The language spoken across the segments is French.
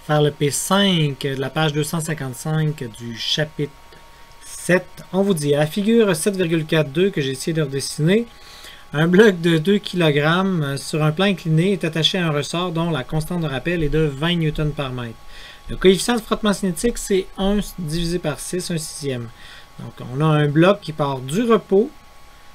faire le P5 de la page 255 du chapitre 7. On vous dit, à la figure 7,42 que j'ai essayé de redessiner, un bloc de 2 kg sur un plan incliné est attaché à un ressort dont la constante de rappel est de 20 Newton par mètre. Le coefficient de frottement cinétique, c'est 1 divisé par 6, 1 sixième. Donc, on a un bloc qui part du repos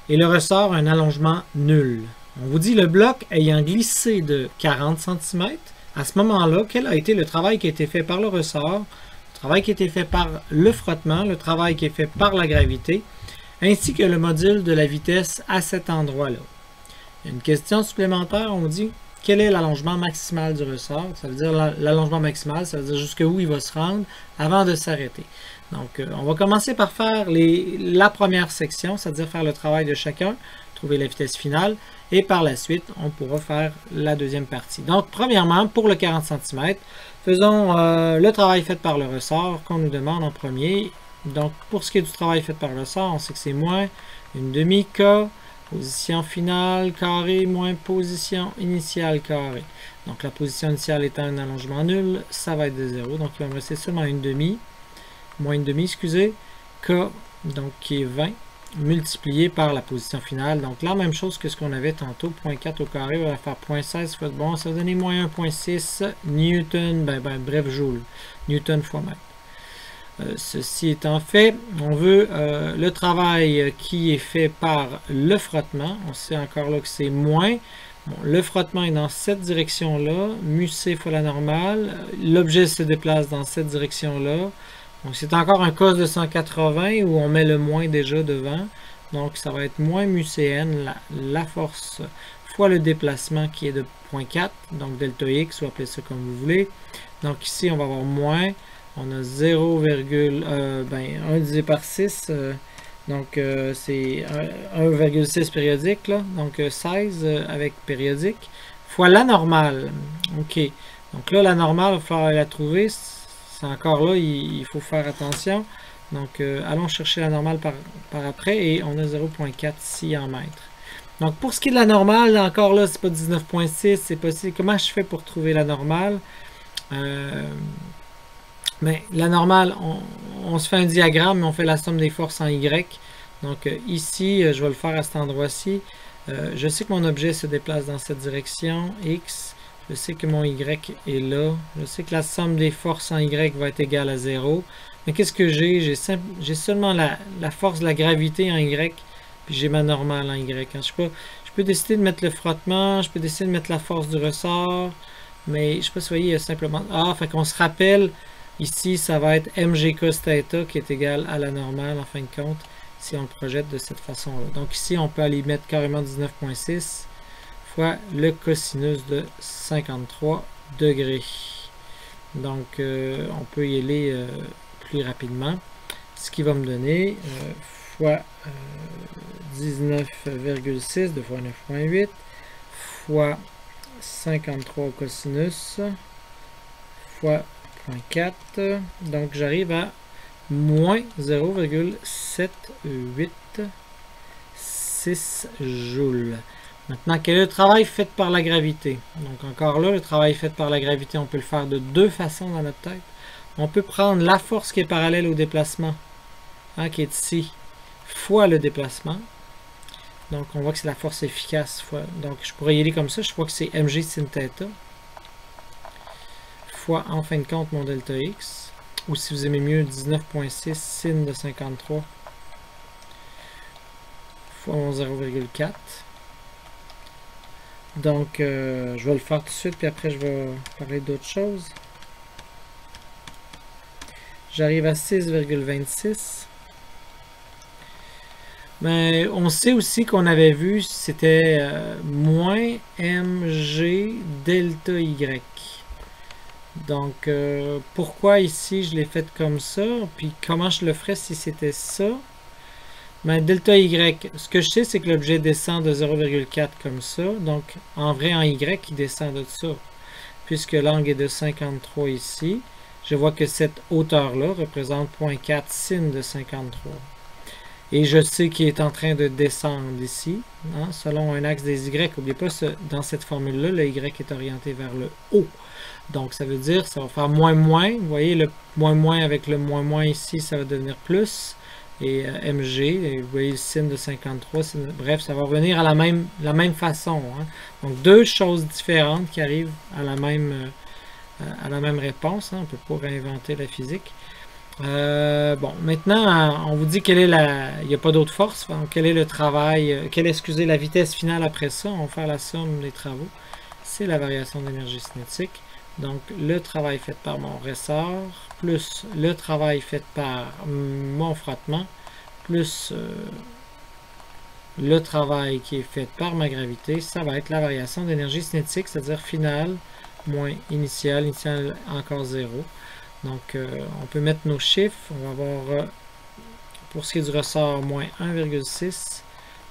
et le ressort a un allongement nul. On vous dit le bloc ayant glissé de 40 cm, à ce moment-là, quel a été le travail qui a été fait par le ressort, le travail qui a été fait par le frottement, le travail qui est fait par la gravité, ainsi que le module de la vitesse à cet endroit-là. Une question supplémentaire, on dit quel est l'allongement maximal du ressort. Ça veut dire l'allongement maximal, ça veut dire jusqu'où il va se rendre avant de s'arrêter. Donc, on va commencer par faire la première section, c'est-à-dire faire le travail de chacun, trouver la vitesse finale, et par la suite, on pourra faire la deuxième partie. Donc, premièrement, pour le 40 cm, faisons le travail fait par le ressort qu'on nous demande en premier. Donc, pour ce qui est du travail fait par le ressort, on sait que c'est moins une demi-K, position finale carré, moins position initiale carré. Donc, la position initiale étant un allongement nul, ça va être de 0. Donc, il va me rester seulement une demi, moins une demi, excusez, K, donc qui est 20, multiplié par la position finale. Donc, la même chose que ce qu'on avait tantôt, 0.4 au carré, on va faire 0.16 fois, bon, ça va donner moins 1.6 Newton, bref, joule, Newton fois mètre. Ceci étant fait, on veut le travail qui est fait par le frottement. On sait encore là que c'est moins. Bon, le frottement est dans cette direction-là, mu c fois la normale. L'objet se déplace dans cette direction-là. Donc c'est encore un cos de 180 où on met le moins déjà devant. Donc ça va être moins mu cn, la force fois le déplacement qui est de 0.4, donc delta x, ou appelez ça comme vous voulez. Donc ici on va avoir moins. On a 1 divisé par 6, donc c'est 1,6 périodique, là, donc 16 avec périodique, fois la normale. Ok, donc là la normale, il va falloir la trouver, c'est encore là, il faut faire attention. Donc allons chercher la normale par après, et on a 0,4 ici en mètres. Donc pour ce qui est de la normale, encore là, c'est pas 19,6, c'est possible. Comment je fais pour trouver la normale? Mais la normale, on se fait un diagramme, mais on fait la somme des forces en Y. Donc ici, je vais le faire à cet endroit-ci. Je sais que mon objet se déplace dans cette direction, X. Je sais que mon Y est là. Je sais que la somme des forces en Y va être égale à 0. Mais qu'est-ce que j'ai? J'ai seulement la force de la gravité en Y, puis j'ai ma normale en Y. Je peux décider de mettre le frottement, je peux décider de mettre la force du ressort, mais je ne sais pas si vous voyez, il y a simplement... Ah, fait qu'on se rappelle... Ici, ça va être mg cos θ qui est égal à la normale en fin de compte, si on le projette de cette façon-là. Donc ici, on peut aller mettre carrément 19,6 fois le cosinus de 53 degrés. Donc, on peut y aller plus rapidement. Ce qui va me donner fois 19,6, 2 fois 9,8, fois 53 au cosinus, fois 0.4, donc j'arrive à moins 0,786 joules. Maintenant, quel est le travail fait par la gravité? Donc encore là, le travail fait par la gravité, on peut le faire de deux façons dans notre tête. On peut prendre la force qui est parallèle au déplacement, hein, qui est ici, fois le déplacement. Donc on voit que c'est la force efficace. Donc je pourrais y aller comme ça, je crois que c'est mg sin θ. Fois en fin de compte mon delta x, ou si vous aimez mieux 19,6 sin de 53 fois mon 0,4. Donc je vais le faire tout de suite, puis après je vais parler d'autres choses. J'arrive à 6,26. Mais on sait aussi qu'on avait vu c'était moins mg delta y. Donc, pourquoi ici je l'ai fait comme ça, puis comment je le ferais si c'était ça? Mais delta y, ce que je sais, c'est que l'objet descend de 0,4 comme ça. Donc, en vrai, en y, il descend de ça. Puisque l'angle est de 53 ici, je vois que cette hauteur-là représente 0,4 sin de 53. Et je sais qu'il est en train de descendre ici, hein, selon un axe des y. N'oubliez pas, dans cette formule-là, le y est orienté vers le haut. Donc, ça veut dire ça va faire moins moins. Vous voyez, le moins moins avec le moins moins ici, ça va devenir plus. Et MG, et vous voyez le signe de 53. Bref, ça va revenir à la même façon. Hein. Donc, deux choses différentes qui arrivent à la même réponse. Hein. On ne peut pas réinventer la physique. Bon, maintenant, on vous dit quelle est il n'y a pas d'autre force. Donc, quel est le travail, excusez, la vitesse finale après ça. On va faire la somme des travaux. C'est la variation d'énergie cinétique. Donc, le travail fait par mon ressort, plus le travail fait par mon frottement, plus le travail qui est fait par ma gravité, ça va être la variation d'énergie cinétique, c'est-à-dire finale moins initiale, initiale encore 0. Donc, on peut mettre nos chiffres. On va avoir, pour ce qui est du ressort, moins 1,6,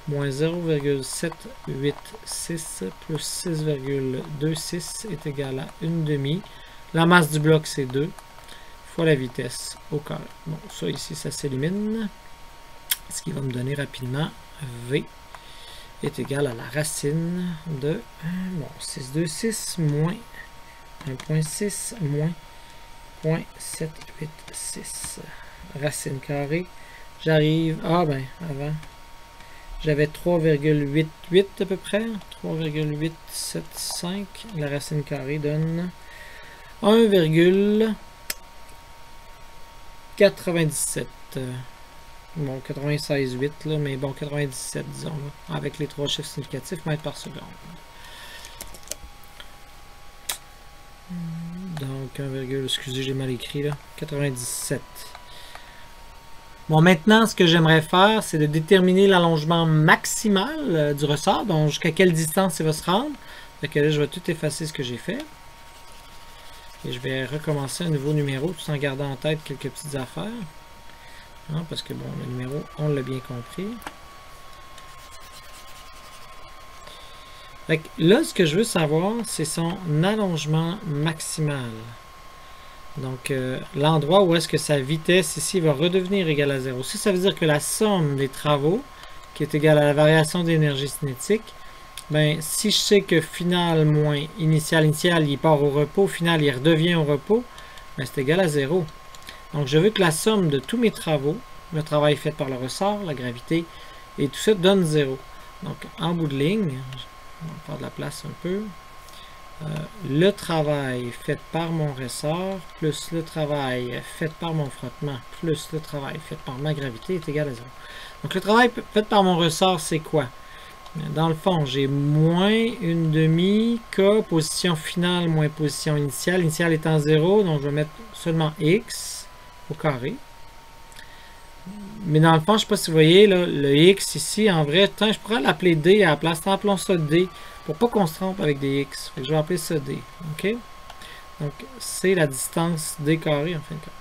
moins 0,786 plus 6,26 est égal à 1/2. La masse du bloc, c'est 2 fois la vitesse au carré. Bon, ça ici, ça s'élimine. Ce qui va me donner rapidement V est égal à la racine de 626 moins 1,6 moins 0,786. Racine carrée. J'arrive... Ah ben, avant... J'avais 3,88 à peu près. 3,875. La racine carrée donne 1,97. Bon, 96,8 là, mais bon, 97 disons, là, avec les trois chiffres significatifs, mètres par seconde. Donc, excusez, j'ai mal écrit là, 97. Bon, maintenant, ce que j'aimerais faire, c'est de déterminer l'allongement maximal du ressort, donc jusqu'à quelle distance il va se rendre. Fait que là, je vais tout effacer ce que j'ai fait. Et je vais recommencer un nouveau numéro, tout en gardant en tête quelques petites affaires. Hein, parce que, bon, le numéro, on l'a bien compris. Fait que là, ce que je veux savoir, c'est son allongement maximal. Donc, l'endroit où est-ce que sa vitesse ici va redevenir égale à 0. Ça veut dire que la somme des travaux, qui est égale à la variation d'énergie cinétique, ben, si je sais que final moins initial, il part au repos, final, il redevient au repos, ben, c'est égal à 0. Donc, je veux que la somme de tous mes travaux, le travail fait par le ressort, la gravité, et tout ça donne 0. Donc, en bout de ligne, on va faire de la place un peu. Le travail fait par mon ressort plus le travail fait par mon frottement plus le travail fait par ma gravité est égal à 0. Donc le travail fait par mon ressort, c'est quoi? Dans le fond, j'ai moins 1/2 K, position finale moins position initiale. Initiale étant 0, donc je vais mettre seulement X au carré. Mais dans le fond, je ne sais pas si vous voyez, là, le X ici, en vrai, je pourrais l'appeler D à la place. Appelons ça D. Pour pas qu'on se trompe avec des X. Fait que je vais appeler ça D. OK? Donc, c'est la distance D carré en fin de compte.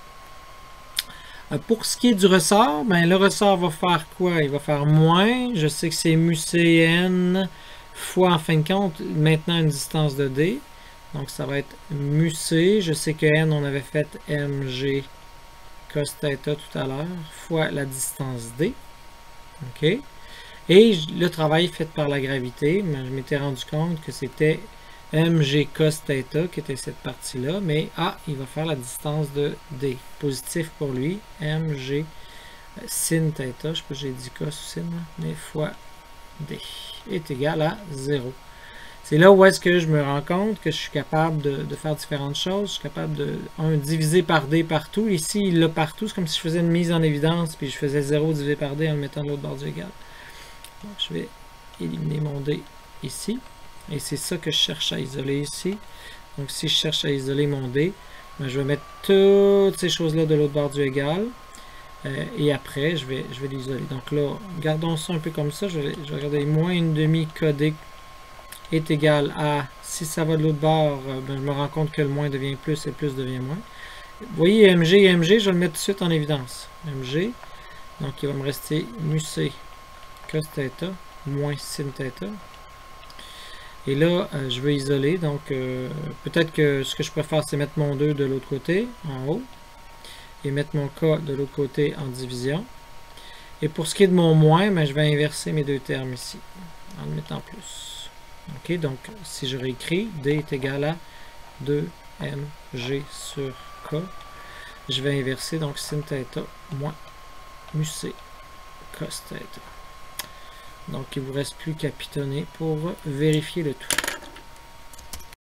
Pour ce qui est du ressort, ben, le ressort va faire quoi? Il va faire moins. Je sais que c'est mu CN fois, en fin de compte, maintenant une distance de D. Donc, ça va être mu C. Je sais que N, on avait fait mg cos θ tout à l'heure, fois la distance D. OK? Et le travail fait par la gravité, je m'étais rendu compte que c'était mg cos θ qui était cette partie-là, mais il va faire la distance de D. Positif pour lui, mg sin θ, je sais pas si j'ai dit cos ou sin, mais fois D est égal à 0. C'est là où est-ce que je me rends compte que je suis capable de faire différentes choses. Je suis capable de diviser par D partout. Ici, il l'a partout. C'est comme si je faisais une mise en évidence, puis je faisais 0 divisé par D en le mettant de l'autre bord du égal. Donc, je vais éliminer mon D ici. Et c'est ça que je cherche à isoler ici. Donc, si je cherche à isoler mon D, ben, je vais mettre toutes ces choses-là de l'autre bord du égal. Et après, je vais l'isoler. Donc là, gardons ça un peu comme ça. Je vais regarder moins 1/2 KD est égal à, si ça va de l'autre bord, ben, je me rends compte que le moins devient plus et le plus devient moins. Vous voyez, MG et MG, je vais le mettre tout de suite en évidence. MG, donc il va me rester mu C cos θ moins sin θ. Et là, je vais isoler, donc peut-être que ce que je préfère, c'est mettre mon 2 de l'autre côté, en haut, et mettre mon K de l'autre côté en division. Et pour ce qui est de mon moins, ben, je vais inverser mes deux termes ici, en le mettant plus. OK, donc si je réécris, D est égal à 2 mg sur k. Je vais inverser, donc sin θ moins mu c cos θ. Donc il ne vous reste plus qu'à pitonner pour vérifier le tout.